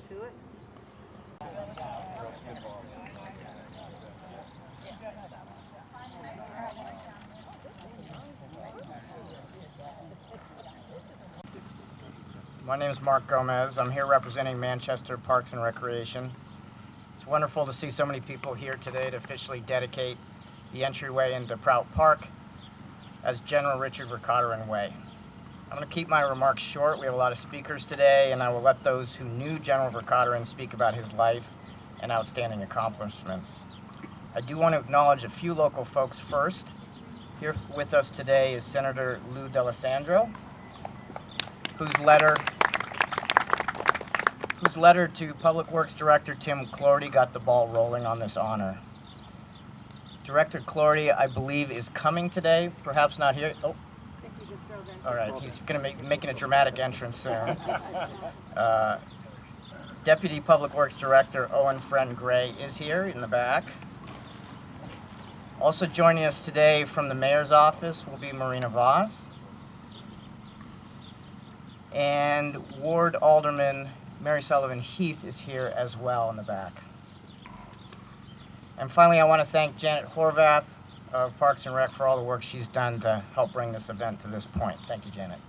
to it. My name is Mark Gomez. I'm here representing Manchester Parks and Recreation. It's wonderful to see so many people here today to officially dedicate the entryway into Prout Park as General Richard Vercauteren Way. I'm going to keep my remarks short. We have a lot of speakers today, and I will let those who knew General Vercauteren speak about his life and outstanding accomplishments. I do want to acknowledge a few local folks first. Here with us today is Senator Lou D'Alessandro, whose letter to Public Works Director Tim Clorty got the ball rolling on this honor. Director Clorty, I believe, is coming today, perhaps not here. Oh, all right, he's going to making a dramatic entrance soon. Deputy Public Works Director Owen Friend Gray is here in the back. Also joining us today from the Mayor's office will be Marina Voss. And Ward Alderman Mary Sullivan Heath is here as well in the back. And finally, I want to thank Janet Horvath of Parks and Rec for all the work she's done to help bring this event to this point. Thank you, Janet.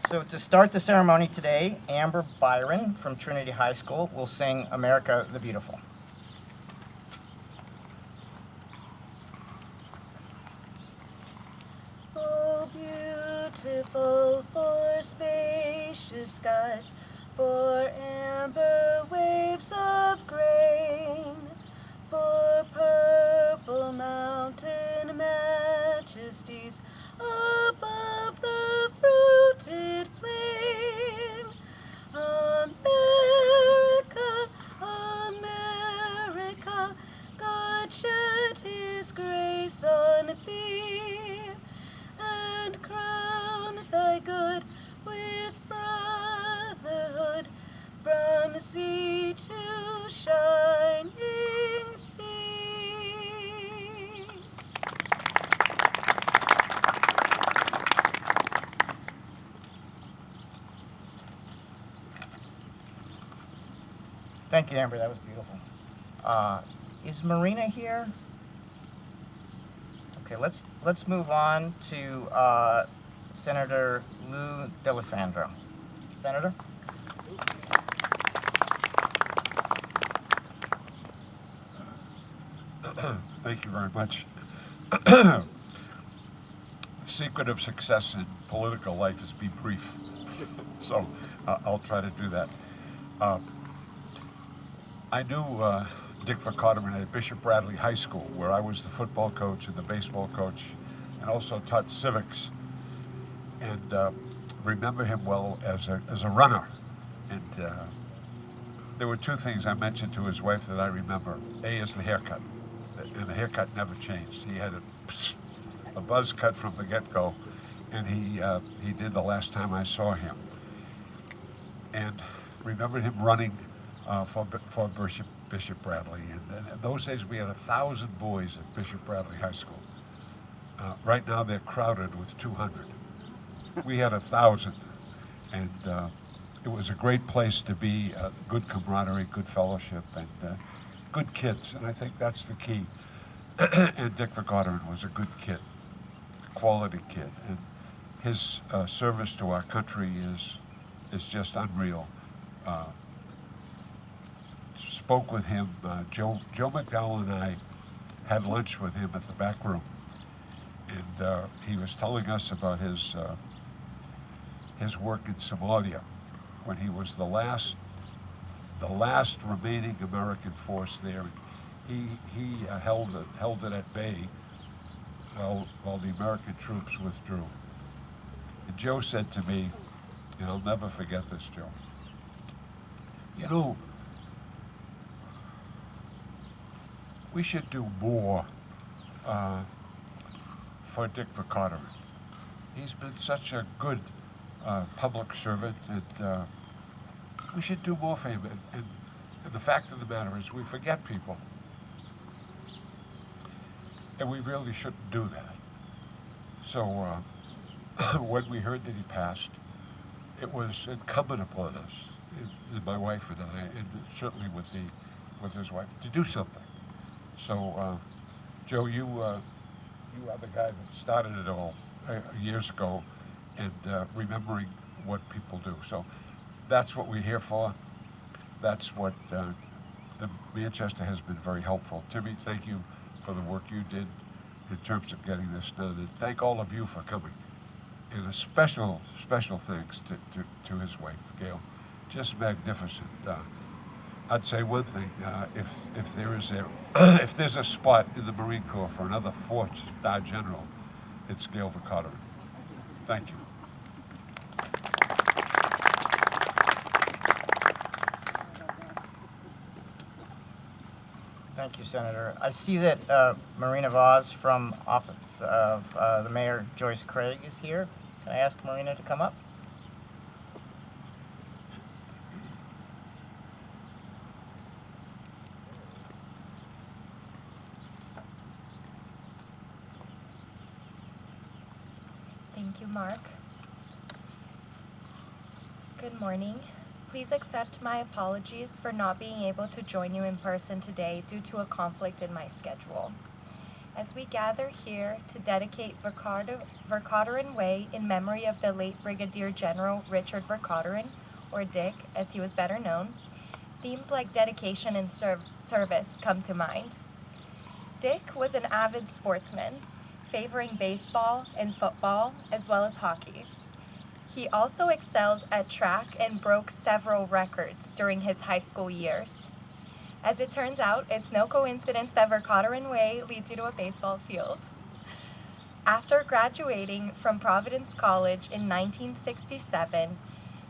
So to start the ceremony today, Amber Byron from Trinity High School will sing America the Beautiful. Oh, beautiful for spacious skies, for amber waves of grain, for purple mountain majesties above the fruited plain. America, America, God shed his grace on thee, and crown thy good with brotherhood from sea to shining sea. Thank you, Amber. That was beautiful. Is Marina here? Okay, let's move on to Senator Lou D'Alessandro. Senator? Thank you very much. The secret of success in political life is be brief. So I'll try to do that. I knew Dick Vercauteren at Bishop Bradley High School, where I was the football coach and the baseball coach, and also taught civics. And remember him well as a runner. And there were two things I mentioned to his wife that I remember. A is the haircut, and the haircut never changed. He had a buzz cut from the get-go, and he did the last time I saw him. And remember him running for Bishop Bradley. And in those days, we had 1,000 boys at Bishop Bradley High School. Right now, they're crowded with 200. We had 1,000, and it was a great place to be. Good camaraderie, good fellowship, and good kids. And I think that's the key. And Dick Vercauteren was a good kid, quality kid, and his service to our country is just unreal. Spoke with him. Joe McDowell and I had lunch with him at the back room, and he was telling us about his work in Somalia when he was the last remaining American force there. He held it at bay while the American troops withdrew. And Joe said to me, and I'll never forget this, Joe, you know, we should do more for Dick Vercauteren. He's been such a good public servant, and we should do more for him. And the fact of the matter is, we forget people. And we really shouldn't do that. So when we heard that he passed, it was incumbent upon us, my wife and I, and certainly with his wife, to do something. So, Joe, you are the guy that started it all years ago, and remembering what people do. So that's what we're here for. That's what the Manchester has been very helpful. Timmy, thank you for the work you did in terms of getting this done, and thank all of you for coming. And a special thanks to his wife, Gail. Just magnificent. I'd say one thing: if there is a if there's a spot in the Marine Corps for another 4-star general, it's Gail Vercauteren. Thank you. Thank you, Senator. I see that Marina Vaz from Office of the Mayor, Joyce Craig, is here. Can I ask Marina to come up? Thank you, Mark. Good morning. Please accept my apologies for not being able to join you in person today due to a conflict in my schedule. As we gather here to dedicate Vercauteren Way in memory of the late Brigadier General Richard Vercauteren, or Dick as he was better known, themes like dedication and service come to mind. Dick was an avid sportsman, favoring baseball and football as well as hockey. He also excelled at track and broke several records during his high school years. As it turns out, it's no coincidence that Vercauteren Way leads you to a baseball field. After graduating from Providence College in 1967,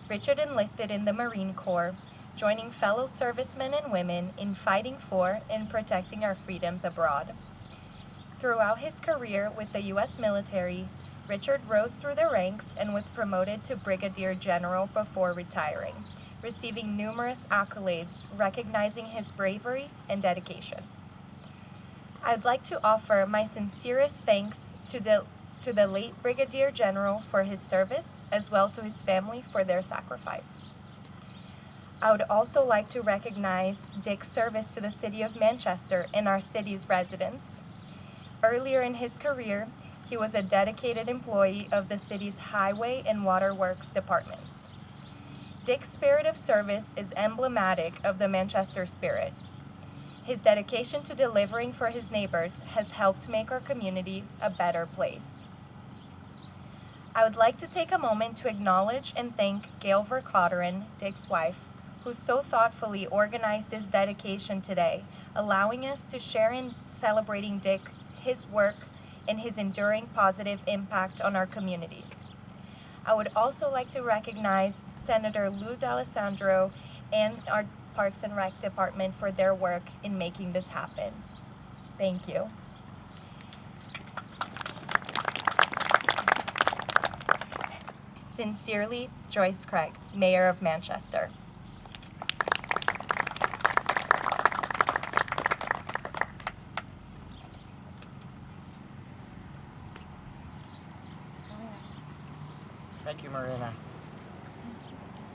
Richard enlisted in the Marine Corps, joining fellow servicemen and women in fighting for and protecting our freedoms abroad. Throughout his career with the U.S. military, Richard rose through the ranks and was promoted to Brigadier General before retiring, receiving numerous accolades recognizing his bravery and dedication. I'd like to offer my sincerest thanks to the late Brigadier General for his service, as well to his family for their sacrifice. I would also like to recognize Dick's service to the City of Manchester and our city's residents. Earlier in his career, he was a dedicated employee of the city's highway and waterworks departments. Dick's spirit of service is emblematic of the Manchester spirit. His dedication to delivering for his neighbors has helped make our community a better place. I would like to take a moment to acknowledge and thank Gail Vercauteren, Dick's wife, who so thoughtfully organized this dedication today, allowing us to share in celebrating Dick, his work, and his enduring positive impact on our communities. I would also like to recognize Senator Lou D'Alessandro and our Parks and Rec Department for their work in making this happen. Thank you. Sincerely, Joyce Craig, Mayor of Manchester. Thank you, Marina.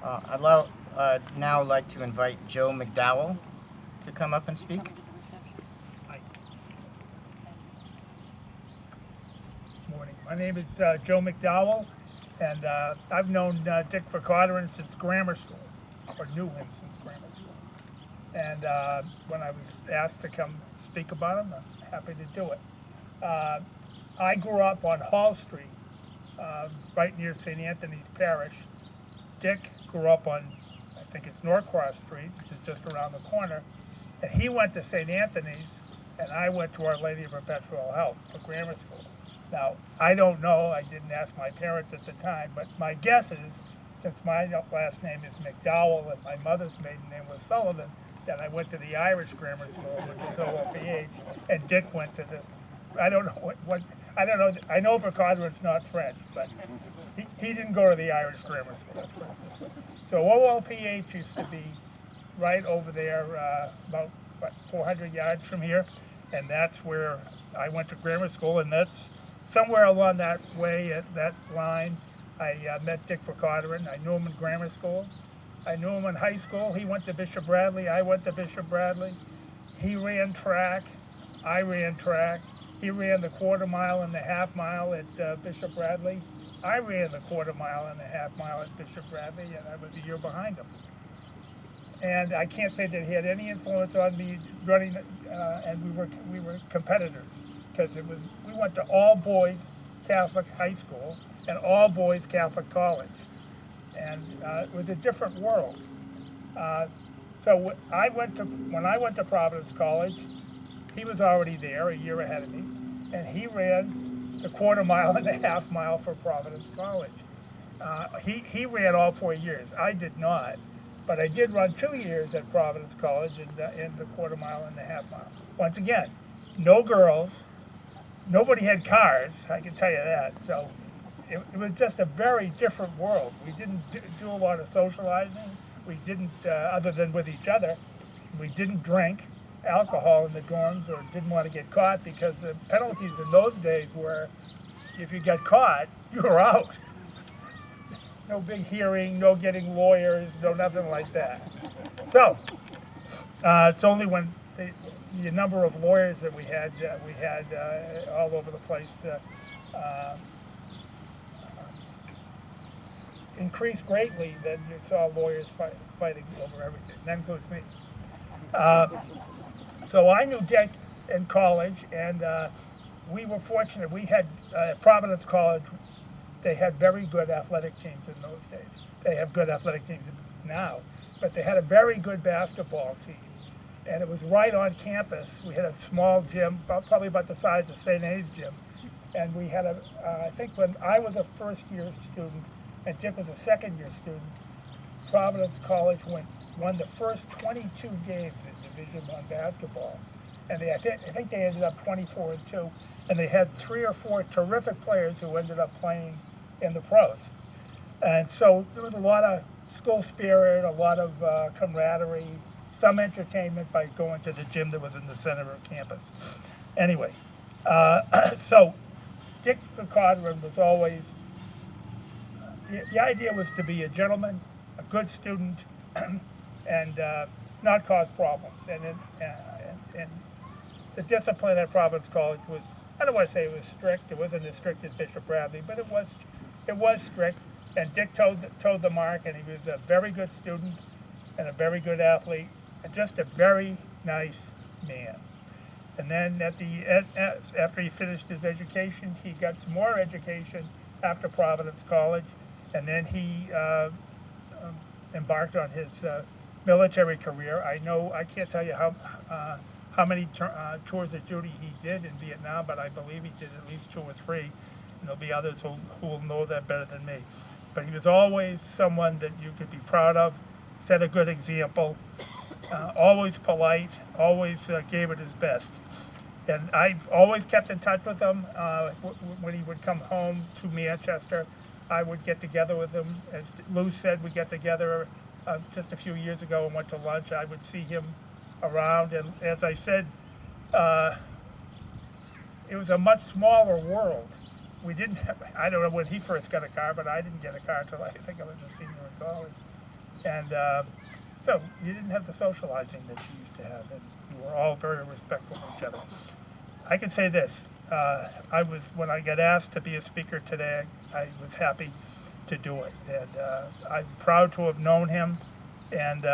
I'd now like to invite Joe McDowell to come up and speak. Morning. My name is Joe McDowell, and I've known Dick Vercauteren since grammar school, or knew him since grammar school. And when I was asked to come speak about him, I was happy to do it. I grew up on Hall Street, right near St. Anthony's Parish. Dick grew up on, I think it's Norcross Street, which is just around the corner. And he went to St. Anthony's, and I went to Our Lady of Perpetual Help for grammar school. Now, I don't know, I didn't ask my parents at the time, but my guess is, since my last name is McDowell and my mother's maiden name was Sullivan, that I went to the Irish grammar school, which is OLPH, and Dick went to the, I don't know what I don't know, I know Vercauteren's not French, but he didn't go to the Irish grammar school. So OLPH used to be right over there, about 400 yards from here, and that's where I went to grammar school, and that's somewhere along that way, that line, I met Dick Vercauteren. I knew him in grammar school. I knew him in high school. He went to Bishop Bradley. I went to Bishop Bradley. He ran track. I ran track. He ran the quarter mile and the half mile at Bishop Bradley. I ran the quarter mile and the half mile at Bishop Bradley, and I was a year behind him. And I can't say that he had any influence on me running, and we were competitors, because we went to all boys Catholic high school and all boys Catholic college, and it was a different world. So when I went to Providence College, he was already there a year ahead of me, and he ran the quarter mile and the half mile for Providence College. He ran all 4 years. I did not, but I did run 2 years at Providence College in the quarter mile and the half mile. Once again, no girls, nobody had cars, I can tell you that. So it was just a very different world. We didn't do a lot of socializing. We didn't, other than with each other, we didn't drink alcohol in the dorms or didn't want to get caught, because the penalties in those days were, if you got caught, you were out. No big hearing, no getting lawyers, no nothing like that. So it's only when the number of lawyers that we had all over the place increased greatly, that you saw lawyers fighting over everything. That includes me. So I knew Dick in college, and we were fortunate. We had Providence College. They had very good athletic teams in those days. They have good athletic teams now, but they had a very good basketball team, and it was right on campus. We had a small gym, probably about the size of St. A's gym, and we had I think when I was a first-year student and Dick was a second-year student, Providence College won the first 22 games in Division I basketball, and I think they ended up 24-2, and they had 3 or 4 terrific players who ended up playing in the pros. And so there was a lot of school spirit, a lot of camaraderie, some entertainment by going to the gym that was in the center of campus. Anyway, so Dick Vercauteren was always, the idea was to be a gentleman, a good student, and not cause problems. And the discipline at Providence College was, I don't want to say it was strict. It wasn't as strict as Bishop Bradley, but it was strict. And Dick towed the mark, and he was a very good student and a very good athlete, and just a very nice man. And then after he finished his education, he got some more education after Providence College, and then he embarked on his military career. I can't tell you how many tours of duty he did in Vietnam, but I believe he did at least 2 or 3, and there'll be others who will know that better than me. But he was always someone that you could be proud of, set a good example, always polite, always gave it his best. And I've always kept in touch with him. When he would come home to Manchester, I would get together with him. As Lou said, we got together just a few years ago and went to lunch. I would see him around, and as I said, it was a much smaller world. We didn't have, I don't know when he first got a car, but I didn't get a car until I think I was a senior in college. And so you didn't have the socializing that you used to have, and you were all very respectful of each other. I can say this, when I got asked to be a speaker today, I was happy to do it. And I'm proud to have known him. And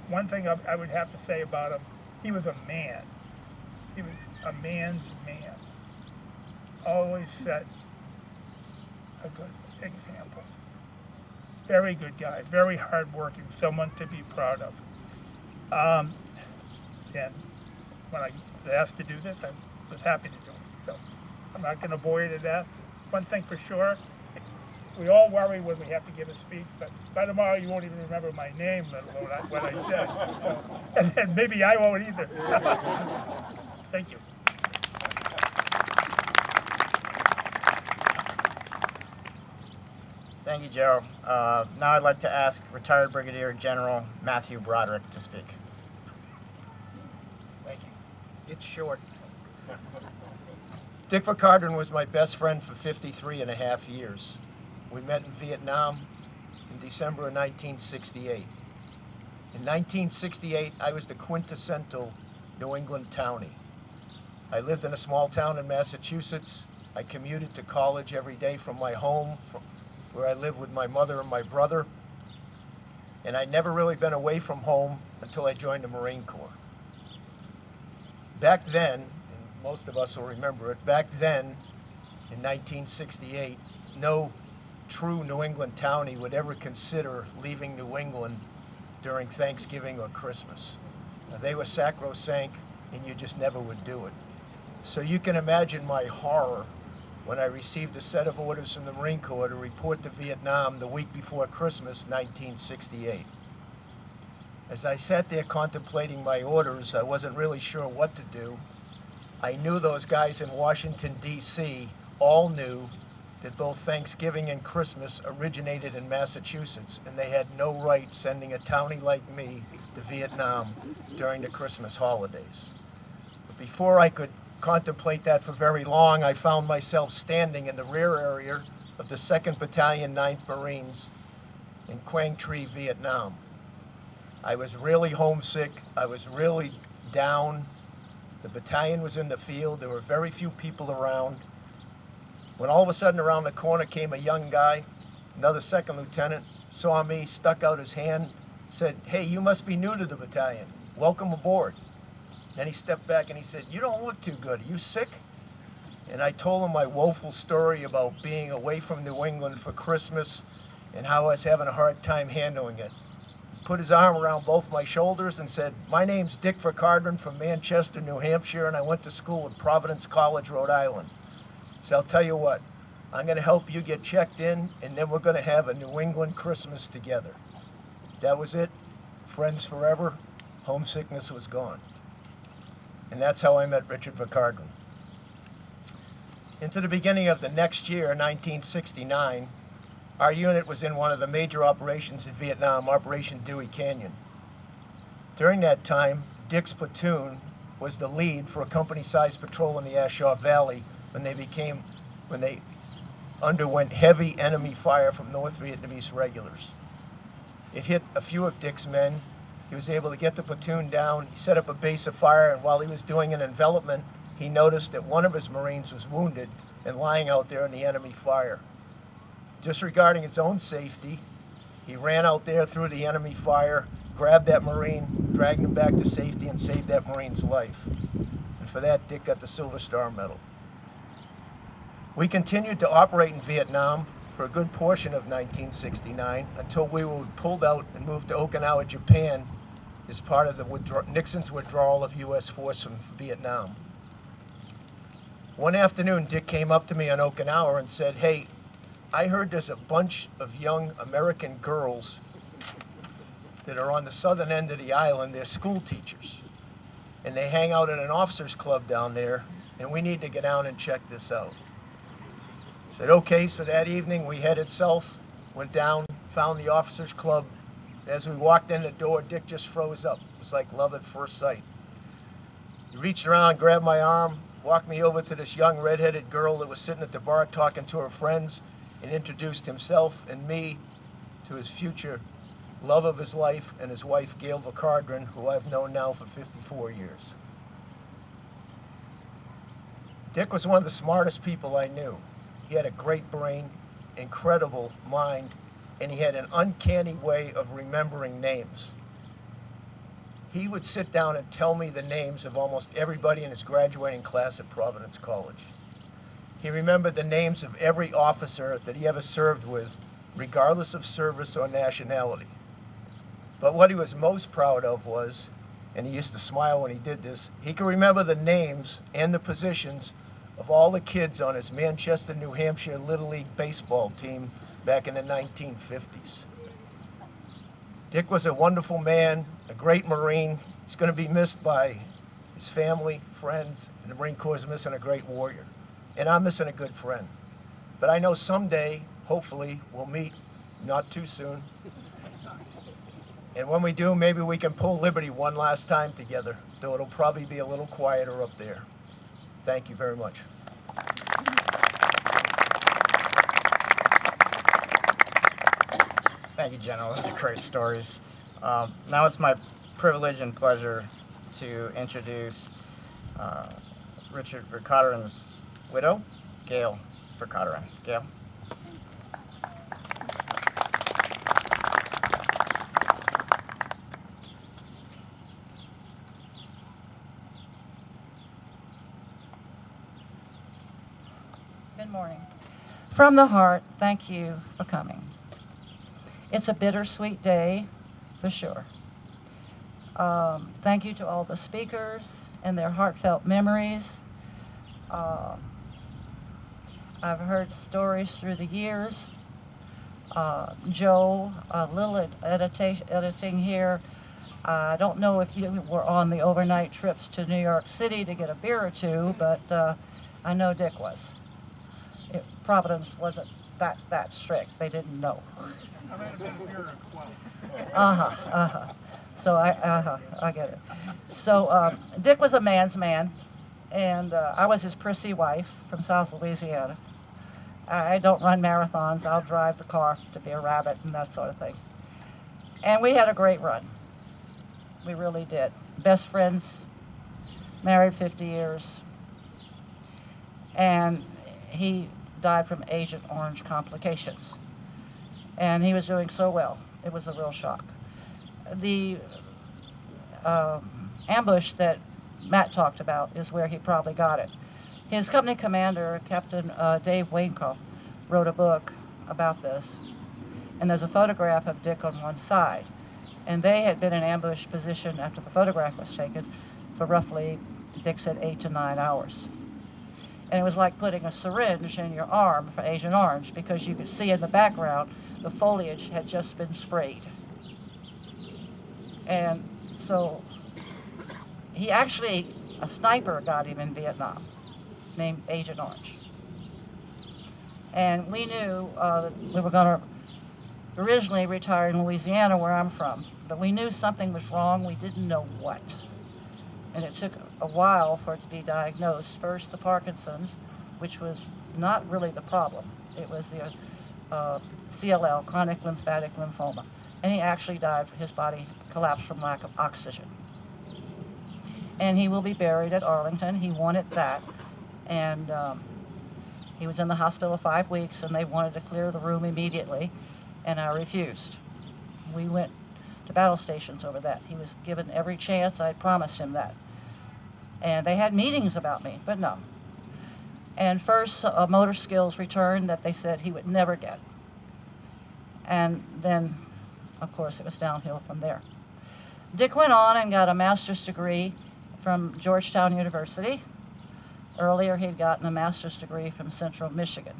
one thing I would have to say about him, he was a man. He was a man's man. Always set a good example. Very good guy, very hardworking, someone to be proud of. And when I was asked to do this, I was happy to do it. So I'm not going to bore you to death. One thing for sure, we all worry when we have to give a speech, but by tomorrow you won't even remember my name, let alone what I said. So, and maybe I won't either. Thank you. Thank you, Joe. Now I'd like to ask retired Brigadier General Matthew Broderick to speak. Thank you. It's short. Dick Vercauteren was my best friend for 53 and a half years. We met in Vietnam in December of 1968. In 1968, I was the quintessential New England townie. I lived in a small town in Massachusetts. I commuted to college every day from my home, where I lived with my mother and my brother. And I'd never really been away from home until I joined the Marine Corps. Back then, and most of us will remember it, back then in 1968, no true New England townie would ever consider leaving New England during Thanksgiving or Christmas. They were sacrosanct, and you just never would do it. So you can imagine my horror when I received a set of orders from the Marine Corps to report to Vietnam the week before Christmas, 1968. As I sat there contemplating my orders, I wasn't really sure what to do. I knew those guys in Washington, D.C. all knew that both Thanksgiving and Christmas originated in Massachusetts, and they had no right sending a townie like me to Vietnam during the Christmas holidays. But before I could contemplate that for very long, I found myself standing in the rear area of the 2nd Battalion, 9th Marines in Quang Tri, Vietnam. I was really homesick. I was really down. The battalion was in the field. There were very few people around. When all of a sudden around the corner came a young guy, another second lieutenant, saw me, stuck out his hand, said, "Hey, you must be new to the battalion. Welcome aboard." Then he stepped back and he said, "You don't look too good. Are you sick?" And I told him my woeful story about being away from New England for Christmas and how I was having a hard time handling it. He put his arm around both my shoulders and said, "My name's Dick Vercauteren from Manchester, New Hampshire, and I went to school at Providence College, Rhode Island. So I'll tell you what, I'm going to help you get checked in, and then we're going to have a New England Christmas together." That was it. Friends forever. Homesickness was gone. And that's how I met Richard Vercauteren. Into the beginning of the next year, 1969, our unit was in one of the major operations in Vietnam, Operation Dewey Canyon. During that time, Dick's platoon was the lead for a company-sized patrol in the Ashaw Valley when they underwent heavy enemy fire from North Vietnamese regulars. It hit a few of Dick's men. He was able to get the platoon down. He set up a base of fire, and while he was doing an envelopment, he noticed that one of his Marines was wounded and lying out there in the enemy fire. Disregarding his own safety, he ran out there through the enemy fire, grabbed that Marine, dragged him back to safety, and saved that Marine's life. And for that, Dick got the Silver Star Medal. We continued to operate in Vietnam for a good portion of 1969 until we were pulled out and moved to Okinawa, Japan, as part of the Nixon's withdrawal of U.S. force from Vietnam. One afternoon, Dick came up to me on Okinawa and said, "Hey, I heard there's a bunch of young American girls that are on the southern end of the island. They're school teachers, and they hang out at an officers club down there, and we need to get down and check this out." I said, "Okay." So that evening we headed south, went down, found the officers club. As we walked in the door, Dick just froze up. It was like love at first sight. He reached around, grabbed my arm, walked me over to this young redheaded girl that was sitting at the bar talking to her friends, and introduced himself and me to his future love of his life and his wife, Gail Vercauteren, who I've known now for 54 years. Dick was one of the smartest people I knew. He had a great brain, incredible mind, and he had an uncanny way of remembering names. He would sit down and tell me the names of almost everybody in his graduating class at Providence College. He remembered the names of every officer that he ever served with, regardless of service or nationality. But what he was most proud of was, and he used to smile when he did this, he could remember the names and the positions of all the kids on his Manchester, New Hampshire Little League baseball team back in the 1950s. Dick was a wonderful man, a great Marine. He's going to be missed by his family, friends, and the Marine Corps is missing a great warrior. And I'm missing a good friend. But I know someday, hopefully, we'll meet, not too soon. And when we do, maybe we can pull Liberty one last time together, though it'll probably be a little quieter up there. Thank you very much. Thank you, General. Those are great stories. Now it's my privilege and pleasure to introduce Richard Vercauteren's widow, Gail Vercauteren. Gail. Good morning. From the heart, thank you for coming. It's a bittersweet day, for sure. Thank you to all the speakers and their heartfelt memories. I've heard stories through the years. Joe, a little editing here. I don't know if you were on the overnight trips to New York City to get a beer or two, but I know Dick was. Providence wasn't that strict. They didn't know. I might have been here at 12. So I get it. So Dick was a man's man, and I was his prissy wife from South Louisiana. I don't run marathons. I'll drive the car to be a rabbit and that sort of thing. And we had a great run. We really did. Best friends, married 50 years, and he died from Agent Orange complications. And he was doing so well. It was a real shock. The ambush that Matt talked about is where he probably got it. His company commander, Captain Dave Wainkoff, wrote a book about this. And there's a photograph of Dick on one side. And they had been in ambush position after the photograph was taken for roughly, Dick said, 8 to 9 hours. And it was like putting a syringe in your arm for Agent Orange, because you could see in the background the foliage had just been sprayed. And so he actually, a sniper got him in Vietnam named Agent Orange. And we knew we were going to originally retire in Louisiana, where I'm from, but we knew something was wrong. We didn't know what. And it took a while for it to be diagnosed. First, the Parkinson's, which was not really the problem. It was the CLL, chronic lymphatic lymphoma. And he actually died. His body collapsed from lack of oxygen. And he will be buried at Arlington. He wanted that. And he was in the hospital 5 weeks, and they wanted to clear the room immediately, and I refused. We went to battle stations over that. He was given every chance. I promised him that. And they had meetings about me, but no. And first, motor skills returned that they said he would never get. And then, of course, it was downhill from there. Dick went on and got a master's degree from Georgetown University. Earlier, he'd gotten a master's degree from Central Michigan.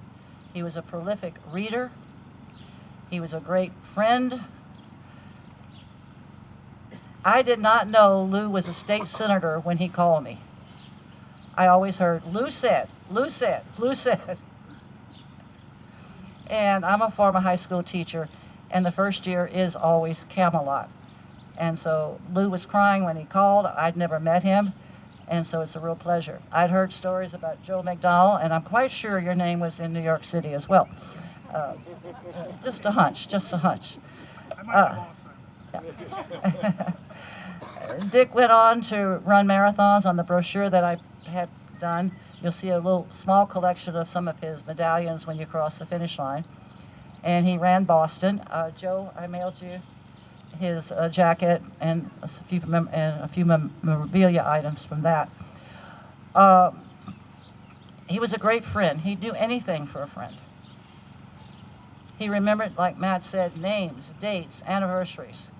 He was a prolific reader. He was a great friend. I did not know Lou was a state senator when he called me. I always heard, Lou said, Lou said, Lou said. And I'm a former high school teacher, and the first year is always Camelot. And so Lou was crying when he called. I'd never met him, and so it's a real pleasure. I'd heard stories about Joe McDowell, and I'm quite sure your name was in New York City as well. Just a hunch, just a hunch. I might have also. Dick went on to run marathons. On the brochure that I had done, you'll see a little small collection of some of his medallions when you cross the finish line. And he ran Boston. Joe, I mailed you his jacket and a few memorabilia items from that. He was a great friend. He'd do anything for a friend. He remembered, like Matt said, names, dates, anniversaries,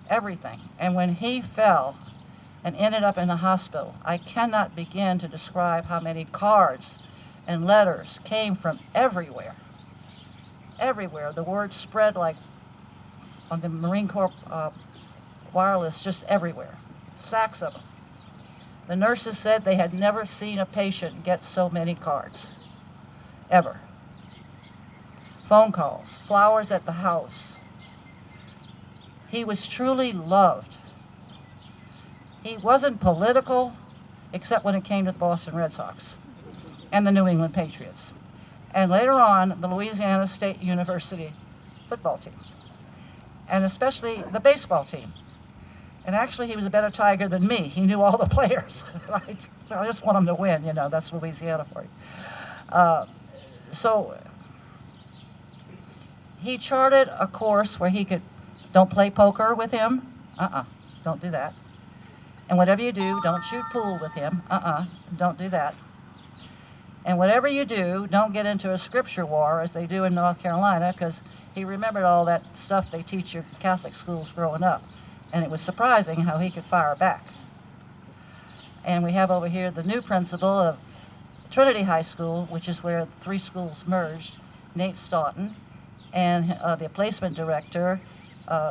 everything. And when he fell and ended up in the hospital, I cannot begin to describe how many cards and letters came from everywhere. Everywhere. The word spread like on the Marine Corps wireless, just everywhere. Stacks of them. The nurses said they had never seen a patient get so many cards, ever. Phone calls, flowers at the house. He was truly loved. He wasn't political, except when it came to the Boston Red Sox and the New England Patriots. And later on, the Louisiana State University football team, and especially the baseball team. And actually, he was a better Tiger than me. He knew all the players. I just want him to win, you know, that's Louisiana for you. So he charted a course where he could, don't play poker with him, don't do that. And whatever you do, don't shoot pool with him, don't do that. And whatever you do, don't get into a scripture war as they do in North Carolina, because he remembered all that stuff they teach you in Catholic schools growing up. And it was surprising how he could fire back. And we have over here the new principal of Trinity High School, which is where 3 schools merged, Nate Stoughton, and the placement director,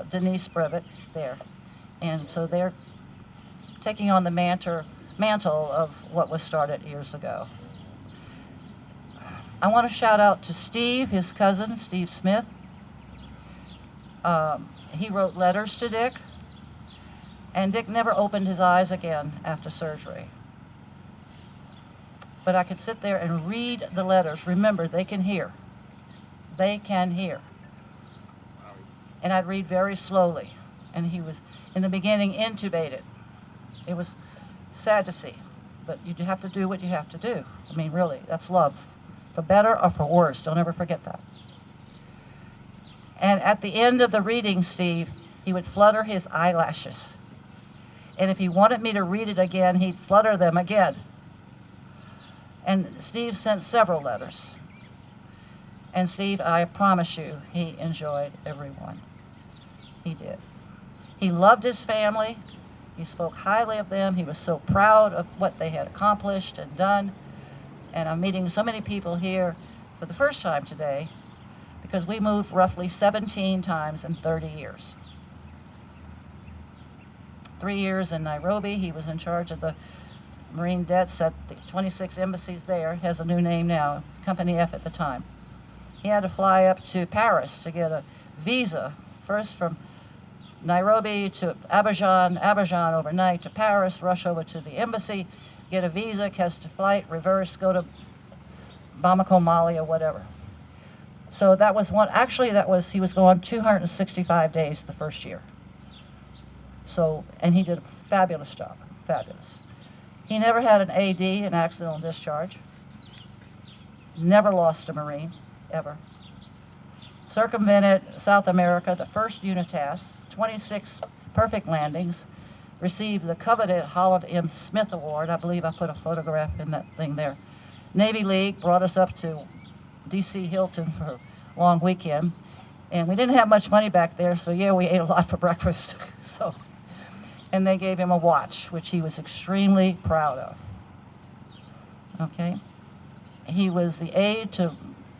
Denise Brevet, there. And so they're taking on the mantle of what was started years ago. I want to shout out to Steve, his cousin, Steve Smith. He wrote letters to Dick, and Dick never opened his eyes again after surgery. But I could sit there and read the letters. Remember, they can hear. They can hear. And I'd read very slowly. And he was, in the beginning, intubated. It was sad to see, but you have to do what you have to do. I mean, really, that's love. For better or for worse, don't ever forget that. And at the end of the reading, Steve, he would flutter his eyelashes. And if he wanted me to read it again, he'd flutter them again. And Steve sent several letters. And Steve, I promise you, he enjoyed every one. He did. He loved his family. He spoke highly of them. He was so proud of what they had accomplished and done. And I'm meeting so many people here for the first time today because we moved roughly 17 times in 30 years. 3 years in Nairobi. He was in charge of the Marine debts at the 26 embassies there. It has a new name now, Company F at the time. He had to fly up to Paris to get a visa, first from Nairobi to Abidjan overnight to Paris, rush over to the embassy, get a visa, catch the flight, reverse, go to Bamako, Mali, or whatever. So that was one, actually he was gone 265 days the first year. So, and he did a fabulous job, fabulous. He never had an AD, an accidental discharge. Never lost a Marine, ever. Circumvented South America, the first UNITAS, 26 perfect landings, received the coveted Holland M. Smith Award. I believe I put a photograph in that thing there. Navy League brought us up to D.C. Hilton for a long weekend. And we didn't have much money back there, so yeah, we ate a lot for breakfast. And they gave him a watch, which he was extremely proud of. Okay? He was the aide to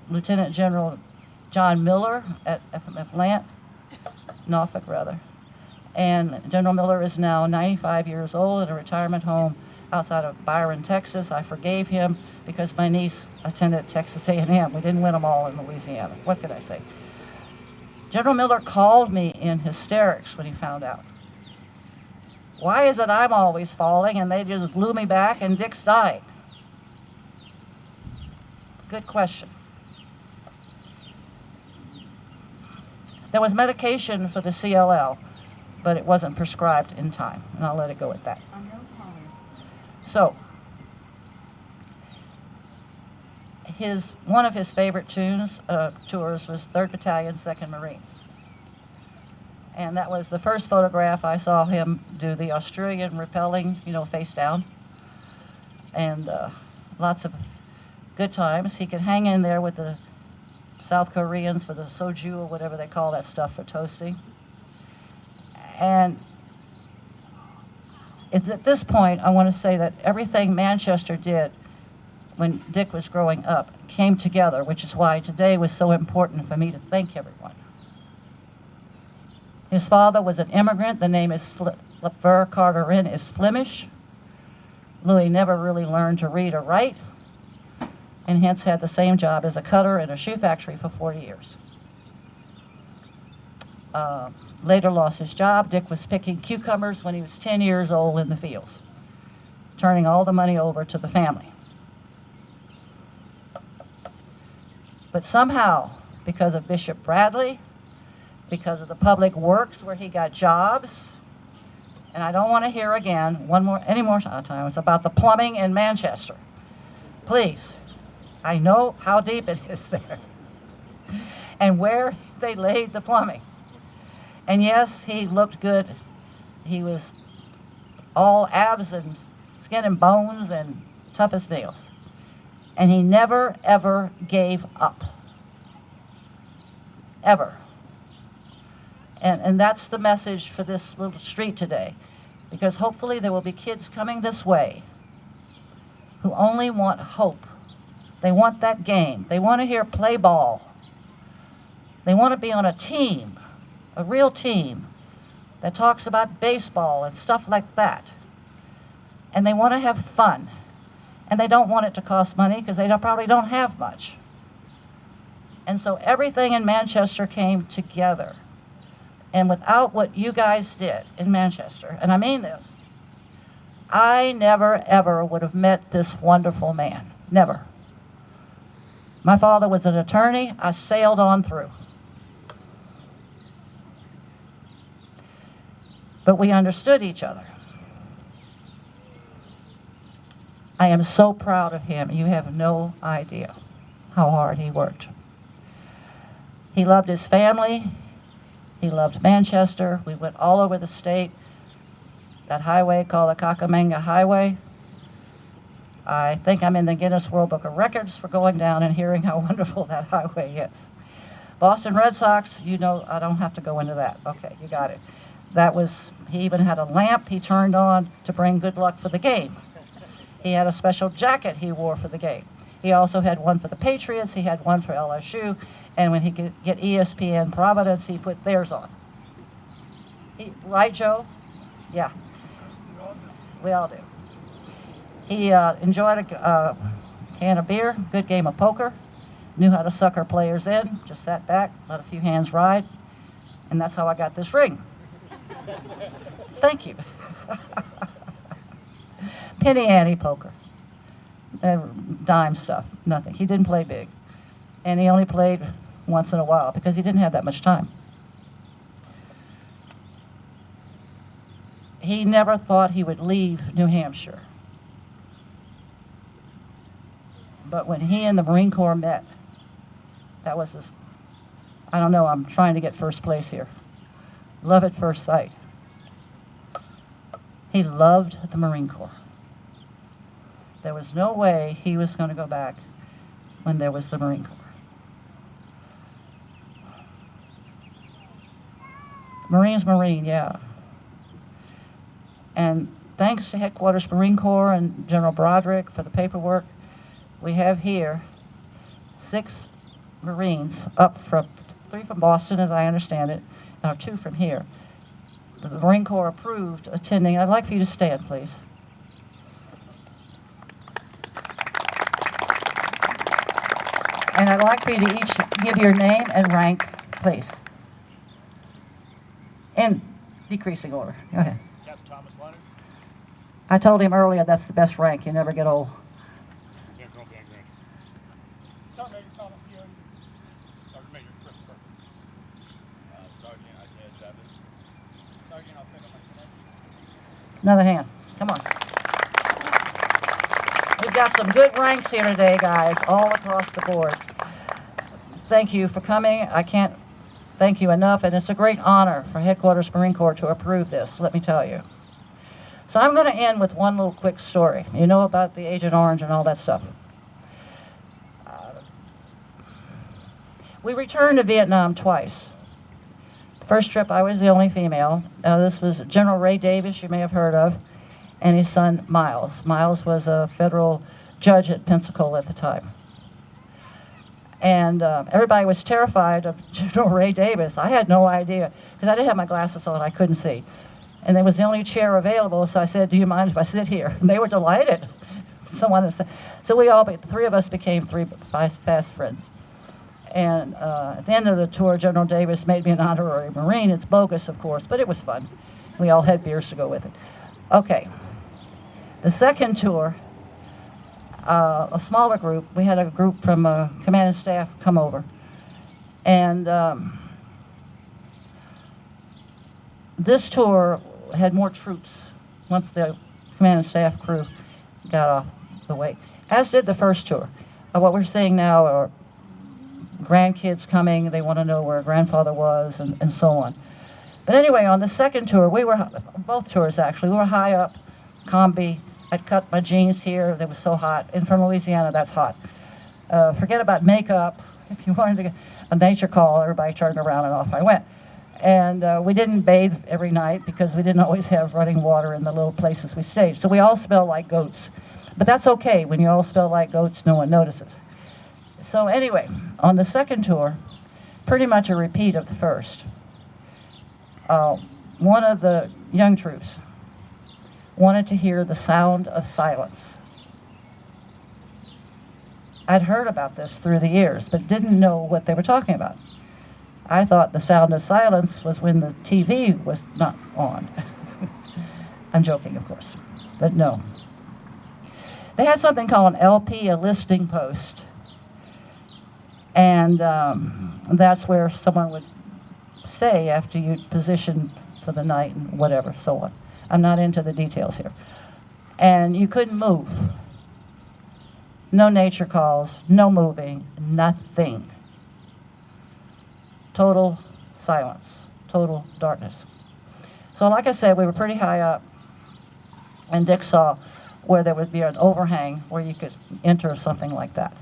Lieutenant General John Miller at FMF Norfolk rather. And General Miller is now 95 years old at a retirement home outside of Byron, Texas. I forgave him because my niece attended Texas A&M. We didn't win them all in Louisiana. What could I say? General Miller called me in hysterics when he found out. Why is it I'm always falling and they just blew me back and Dick's dying? Good question. There was medication for the CLL, but it wasn't prescribed in time, and I'll let it go at that. So, one of his favorite tours was 3rd Battalion, 2nd Marines. And that was the first photograph I saw him do the Australian rappelling, face down. And lots of good times. He could hang in there with the South Koreans for the soju or whatever they call that stuff for toasting. And at this point, I want to say that everything Manchester did when Dick was growing up came together, which is why today was so important for me to thank everyone. His father was an immigrant. The name is Vercauteren is Flemish. Louis never really learned to read or write, and hence had the same job as a cutter in a shoe factory for 40 years. Later lost his job. Dick was picking cucumbers when he was 10 years old in the fields, turning all the money over to the family. But somehow, because of Bishop Bradley because of the public works where he got jobs. And I don't want to hear again any more time. It's about the plumbing in Manchester. Please, I know how deep it is there and where they laid the plumbing. And yes, he looked good. He was all abs and skin and bones and tough as nails. And he never, ever gave up. Ever. And that's the message for this little street today. Because hopefully there will be kids coming this way who only want hope. They want that game. They want to hear play ball. They want to be on a team, a real team that talks about baseball and stuff like that. And they want to have fun. And they don't want it to cost money because they probably don't have much. And so everything in Manchester came together. And without what you guys did in Manchester, and I mean this, I never, ever would have met this wonderful man. Never. My father was an attorney. I sailed on through. But we understood each other. I am so proud of him. You have no idea how hard he worked. He loved his family. He loved Manchester. We went all over the state. That highway called the Kakamega Highway. I think I'm in the Guinness World Book of Records for going down and hearing how wonderful that highway is. Boston Red Sox, you know, I don't have to go into that. Okay, you got it. That was, he even had a lamp he turned on to bring good luck for the game. He had a special jacket he wore for the game. He also had one for the Patriots. He had one for LSU. And when he could get ESPN Providence, he put theirs on. Right, Joe? Yeah. We all do. He enjoyed a can of beer, good game of poker, knew how to sucker players in, just sat back, let a few hands ride, and that's how I got this ring. Thank you. Penny ante poker. Dime stuff, nothing. He didn't play big. And he only played once in a while because he didn't have that much time. He never thought he would leave New Hampshire. But when he and the Marine Corps met, that was this, I don't know, I'm trying to get first place here. Love at first sight. He loved the Marine Corps. There was no way he was going to go back when there was the Marine Corps. Marine's Marine, yeah. And thanks to Headquarters Marine Corps and General Broderick for the paperwork, we have here 6 Marines up from 3 from Boston, as I understand it, and 2 from here. The Marine Corps approved attending. I'd like for you to stand, please. And I'd like for you to each give your name and rank, please. In decreasing order. Go ahead. Captain Thomas Leonard. I told him earlier that's the best rank. You never get old. Lieutenant Colonel Dan Grant. Sergeant Major Thomas Fiore. Sergeant Major Chris Burke. Sergeant Isaiah Chavez. Sergeant Alfredo Martinez. Another hand. Come on. We've got some good ranks here today, guys, all across the board. Thank you for coming. I can't thank you enough, and it's a great honor for Headquarters Marine Corps to approve this, let me tell you. So I'm going to end with one little quick story. You know about the Agent Orange and all that stuff. We returned to Vietnam twice. The first trip, I was the only female. This was General Ray Davis, you may have heard of, and his son, Miles. Miles was a federal judge at Pensacola at the time. And everybody was terrified of General Ray Davis. I had no idea, because I didn't have my glasses on, I couldn't see. And there was the only chair available, so I said, do you mind if I sit here? And they were delighted. So we all, the 3 of us became 3 fast friends. And at the end of the tour, General Davis made me an honorary Marine. It's bogus, of course, but it was fun. We all had beers to go with it. Okay. The second tour, a smaller group, we had a group from command and staff come over. And this tour had more troops once the command and staff crew got off the way, as did the first tour. What we're seeing now are grandkids coming, they want to know where grandfather was, and so on. But anyway, on the second tour, both tours actually, we were high up, combi. I'd cut my jeans here, they were so hot. And from Louisiana, that's hot. Forget about makeup. If you wanted to get a nature call, everybody turned around and off I went. And we didn't bathe every night because we didn't always have running water in the little places we stayed. So we all smelled like goats. But that's okay, when you all smell like goats, no one notices. So anyway, on the second tour, pretty much a repeat of the first. One of the young troops wanted to hear the sound of silence. I'd heard about this through the years, but didn't know what they were talking about. I thought the sound of silence was when the TV was not on. I'm joking, of course, but no. They had something called an LP, a listing post, and that's where someone would stay after you'd position for the night and whatever, so on. I'm not into the details here. And you couldn't move. No nature calls, no moving, nothing. Total silence, total darkness. So like I said, we were pretty high up, and Dick saw where there would be an overhang where you could enter something like that.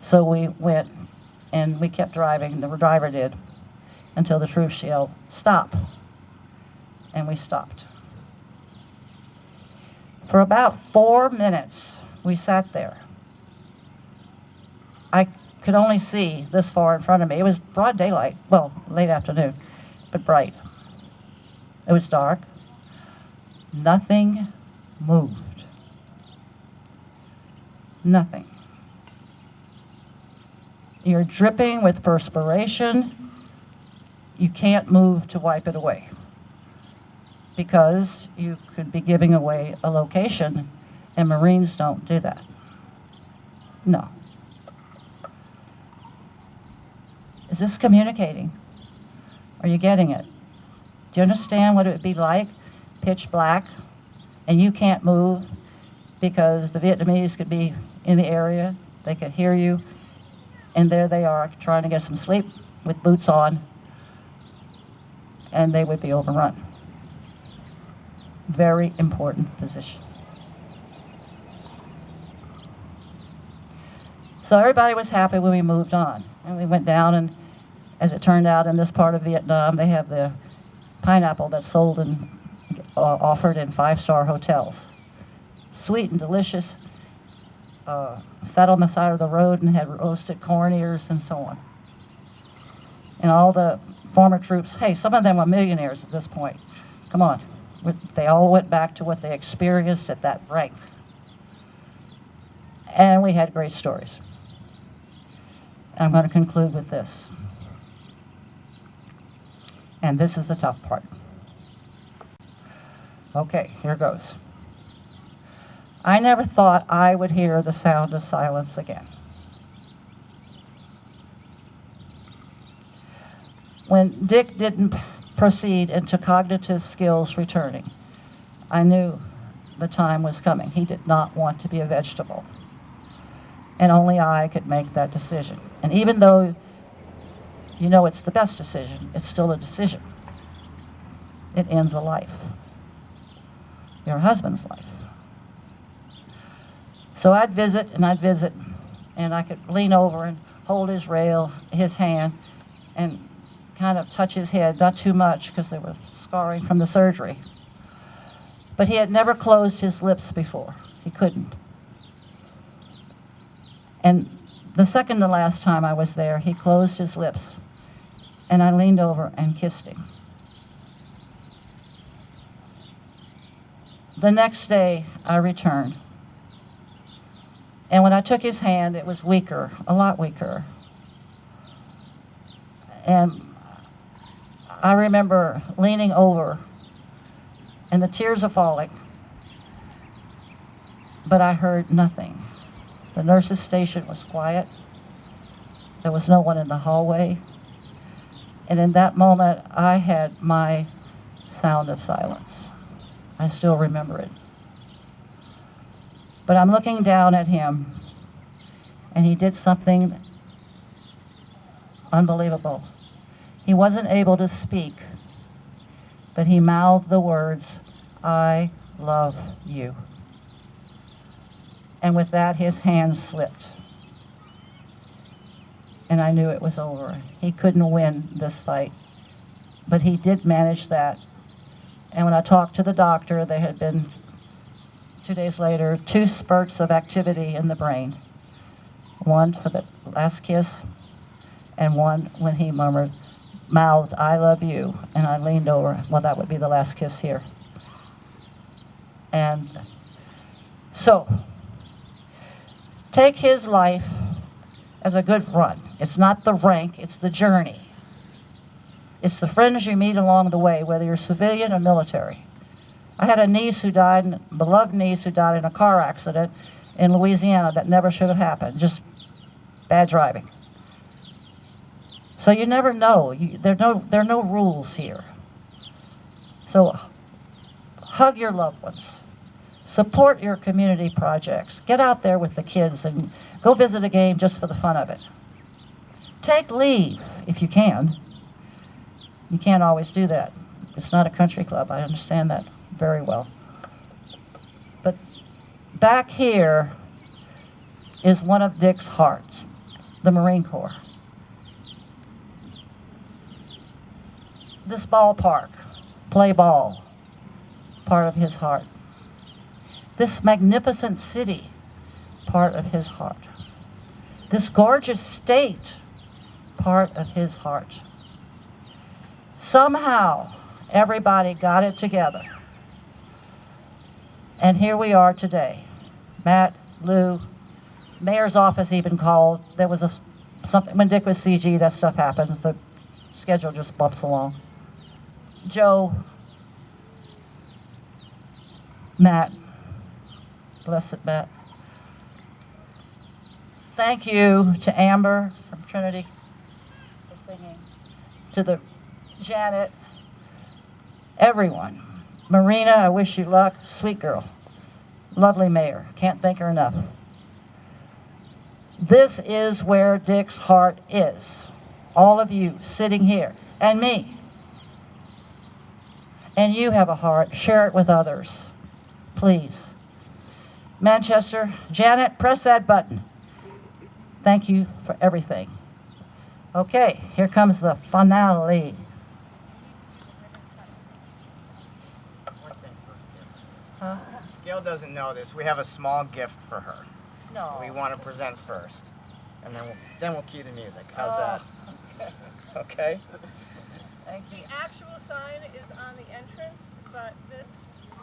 So we went, and we kept driving, the driver did, until the troops yelled, "Stop." And we stopped. For about 4 minutes, we sat there. I could only see this far in front of me. It was broad daylight, well, late afternoon, but bright. It was dark. Nothing moved. Nothing. You're dripping with perspiration. You can't move to wipe it away because you could be giving away a location, and Marines don't do that. No. Is this communicating? Are you getting it? Do you understand what it would be like, pitch black, and you can't move because the Vietnamese could be in the area, they could hear you, and there they are trying to get some sleep with boots on, and they would be overrun. Very important position. So everybody was happy when we moved on. And we went down, and as it turned out, in this part of Vietnam, they have the pineapple that's sold and offered in 5-star hotels. Sweet and delicious. Sat on the side of the road and had roasted corn ears and so on. And all the former troops, hey, some of them were millionaires at this point. Come on. They all went back to what they experienced at that rank. And we had great stories. I'm going to conclude with this. And this is the tough part. Okay, here goes. I never thought I would hear the sound of silence again. When Dick didn't proceed into cognitive skills returning, I knew the time was coming. He did not want to be a vegetable. And only I could make that decision. And even though you know it's the best decision, it's still a decision. It ends a life. Your husband's life. So I'd visit, and I could lean over and hold his rail, his hand, and kind of touch his head, not too much because there was scarring from the surgery. But he had never closed his lips before. He couldn't. And the second to last time I was there, he closed his lips, and I leaned over and kissed him. The next day, I returned. And when I took his hand, it was weaker, a lot weaker. And I remember leaning over, and the tears are falling, but I heard nothing. The nurse's station was quiet. There was no one in the hallway. And in that moment, I had my sound of silence. I still remember it. But I'm looking down at him, and he did something unbelievable. He wasn't able to speak, but he mouthed the words, "I love you." And with that, his hand slipped. And I knew it was over. He couldn't win this fight, but he did manage that. And when I talked to the doctor, there had been 2 days later 2 spurts of activity in the brain. One for the last kiss, and one when he mouthed, "I love you." And I leaned over, well, that would be the last kiss here. And so, take his life as a good run. It's not the rank, it's the journey. It's the friends you meet along the way, whether you're civilian or military. I had a niece who died, beloved niece who died in a car accident in Louisiana that never should have happened, just bad driving. So you never know. There are no rules here. So hug your loved ones. Support your community projects. Get out there with the kids and go visit a game just for the fun of it. Take leave if you can. You can't always do that. It's not a country club. I understand that very well. But back here is one of Dick's hearts, the Marine Corps. This ballpark, play ball, part of his heart. This magnificent city, part of his heart. This gorgeous state, part of his heart. Somehow, everybody got it together. And here we are today. Matt, Lou, mayor's office even called. There was something, when Dick was CG, that stuff happens. The schedule just bumps along. Joe, Matt, blessed Matt. Thank you to Amber from Trinity for singing, to the Janet, everyone. Marina, I wish you luck. Sweet girl. Lovely mayor. Can't thank her enough. This is where Dick's heart is. All of you sitting here, and me. And you have a heart. Share it with others. Please. Manchester, Janet, press that button. Thank you for everything. Okay, here comes the finale. Huh? Gail doesn't know this. We have a small gift for her. No. We want to present first, and then we'll cue the music. How's that? Okay. Thank you. The actual sign is on the entrance, but this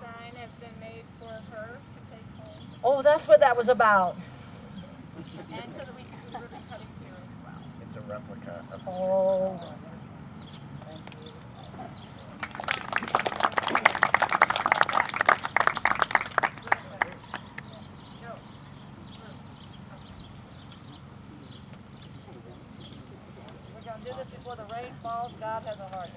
sign has been made for her to take home, Oh, that's what that was about. and so that we can do ribbon cutting here as well. It's a replica of the Oh. Swiss. Thank you. We're going to do this before the rain falls. God has a heart.